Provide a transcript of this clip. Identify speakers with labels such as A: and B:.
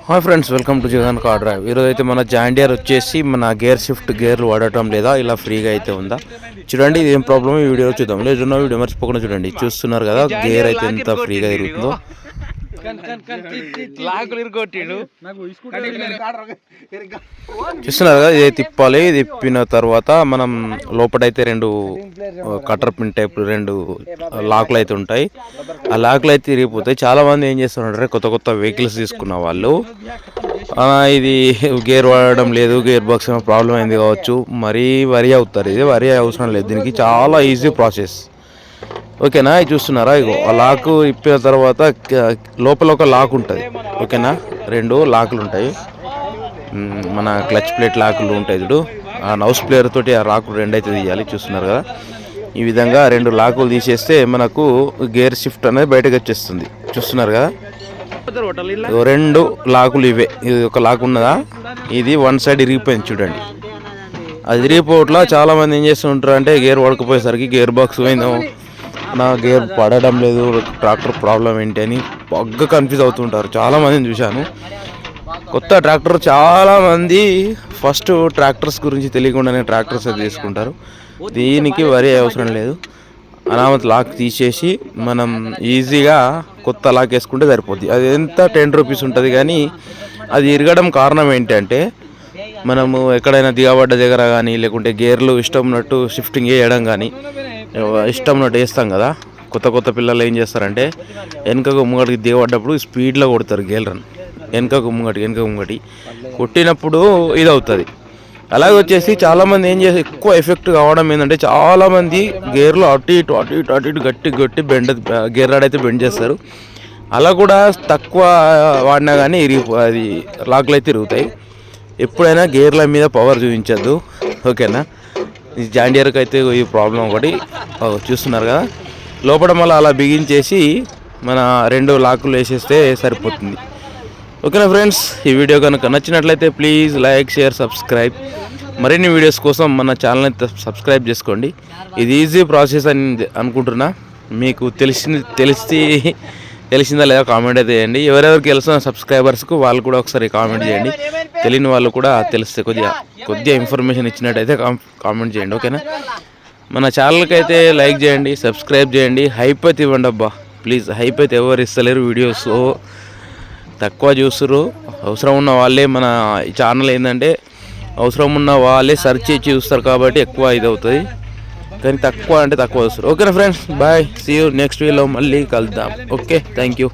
A: Hi friends, welcome to Jagan car drive. ఈరోజు అయితే మన జాండియర్ వచ్చేసి మన గేర్ షిఫ్ట్ గేర్లు వాడటం లేదా ఇలా ఫ్రీగా అయితే ఉందా చూడండి. ఇది ఏం ప్రాబ్లమ్ ఈ వీడియో చూద్దాం. లేదున్న వీడియో మర్చిపోకుండా చూడండి. చూస్తున్నారు కదా గేర్ అయితే ఎంత ఫ్రీగా తిరుగుతుందో. చూస్తున్నారు కదా, ఇది తిప్పాలి. తిప్పిన తర్వాత మనం లోపలైతే రెండు కటర్ పిన్ టైప్ రెండు లాక్లు అయితే ఉంటాయి. ఆ లాక్లు అయితే తిరిగిపోతాయి. చాలా మంది ఏం చేస్తున్నారంటే కొత్త కొత్త వెహికల్స్ తీసుకున్న వాళ్ళు ఇది గేర్ వాడడం లేదు, గేర్ బాక్స్ ఏమో ప్రాబ్లం అయింది కావచ్చు, మరీ వరి అవుతారు. ఇది వరి అవసరం లేదు, దీనికి చాలా ఈజీ ప్రాసెస్. ఓకేనా, ఇది చూస్తున్నారా, ఇగో ఆ లాక్ ఇప్పిన తర్వాత లోపల ఒక లాక్ ఉంటుంది. ఓకేనా, రెండు లాకులు ఉంటాయి. మన క్లచ్ ప్లేట్ లాకులు ఉంటాయి చూడు, ఆ నౌస్ ప్లేయర్ తోటి ఆ లాకులు రెండు అయితే తీయాలి. చూస్తున్నారు కదా, ఈ విధంగా రెండు లాకులు తీసేస్తే మనకు గేర్ షిఫ్ట్ అనేది బయటకు వచ్చేస్తుంది. చూస్తున్నారు కదా, రెండు లాకులు ఇవే. ఇది ఒక లాక్ ఉన్నదా, ఇది వన్ సైడ్ ఇరిగిపోయింది చూడండి. అది ఇరిగిపోవట్లా చాలా మంది ఏం చేస్తుంటారు అంటే గేర్ పడకపోయేసరికి గేర్ బాక్స్ పోయిందో, నా గేర్ పడడం లేదు, ట్రాక్టర్ ప్రాబ్లం ఏంటి అని బాగా కన్ఫ్యూజ్ అవుతుంటారు. చాలామందిని చూశాను. కొత్త ట్రాక్టర్ చాలామంది ఫస్ట్ ట్రాక్టర్స్ గురించి తెలియకుండానే ట్రాక్టర్స్ అది తీసుకుంటారు. దీనికి వరి అవసరం లేదు. అనామత్ లాక్ తీసేసి మనం ఈజీగా కొత్త లాక్ వేసుకుంటే సరిపోద్ది. అది ఎంత 10 రూపీస్ ఉంటుంది, కానీ అది ఇరగడం కారణం ఏంటంటే మనము ఎక్కడైనా దిగబడ్డ దగ్గర కానీ, లేకుంటే గేర్లు ఇష్టం ఉన్నట్టు షిఫ్టింగ్ చేయడం కానీ, ఇష్టం ఉన్నట్టు వేస్తాం కదా. కొత్త కొత్త పిల్లలు ఏం చేస్తారంటే వెనకకు ముంగటికి దిగబడ్డప్పుడు స్పీడ్లో కొడతారు గేర్లను. వెనకకు ముంగటి కొట్టినప్పుడు ఇది అవుతుంది. అలాగే వచ్చేసి చాలామంది ఏం చేసి ఎక్కువ ఎఫెక్ట్ కావడం ఏంటంటే చాలామంది గేర్లు అటు ఇటు గట్టి బెండ్ గేర్ రాడ్ అయితే బెండ్ చేస్తారు. అలా కూడా తక్కువ వాడినా కానీ అది లాక్లు అయితే తిరుగుతాయి. ఎప్పుడైనా గేర్ల మీద పవర్ చూపించద్దు. ఓకేనా, ఈ జాండియర్కి అయితే ఈ ప్రాబ్లం ఒకటి చూస్తున్నారు కదా. లోపల మళ్ళీ అలా బిగించేసి మన రెండు లాకులు వేసేస్తే సరిపోతుంది. ఓకేనా ఫ్రెండ్స్, ఈ వీడియో కనుక నచ్చినట్లయితే ప్లీజ్ లైక్, షేర్, సబ్స్క్రైబ్. మరిన్ని వీడియోస్ కోసం మన ఛానల్ని సబ్స్క్రైబ్ చేసుకోండి. ఇది ఈజీ ప్రాసెస్ అని అనుకుంటున్నా. మీకు తెలిసిందా లేదా కామెంట్ అయితే చేయండి. ఎవరెవరికి తెలిసిన సబ్స్క్రైబర్స్కు వాళ్ళు కూడా ఒకసారి కామెంట్ చేయండి. తెలియని వాళ్ళు కూడా తెలిస్తే కొద్దిగా ఇన్ఫర్మేషన్ ఇచ్చినట్టయితే కామెంట్ చేయండి. ఓకేనా, మన ఛానల్కి అయితే లైక్ చేయండి, సబ్స్క్రైబ్ చేయండి. హైప్ అయితే ఇవ్వండి అబ్బా ప్లీజ్. హైప్ అయితే ఎవరు ఇస్తలేరు, వీడియోస్ తక్కువ చూస్తున్నారు. అవసరం ఉన్న వాళ్ళే మన ఛానల్ ఏంటంటే అవసరం ఉన్న వాళ్ళే సెర్చ్ చేసి చూస్తారు కాబట్టి ఎక్కువ ఇది అవుతుంది, కానీ తక్కువ అంటే తక్కువ చూస్తారు. ఓకేనా friends, bye, see you next వీడియోలో మళ్ళీ కలుద్దాం. Okay, thank you.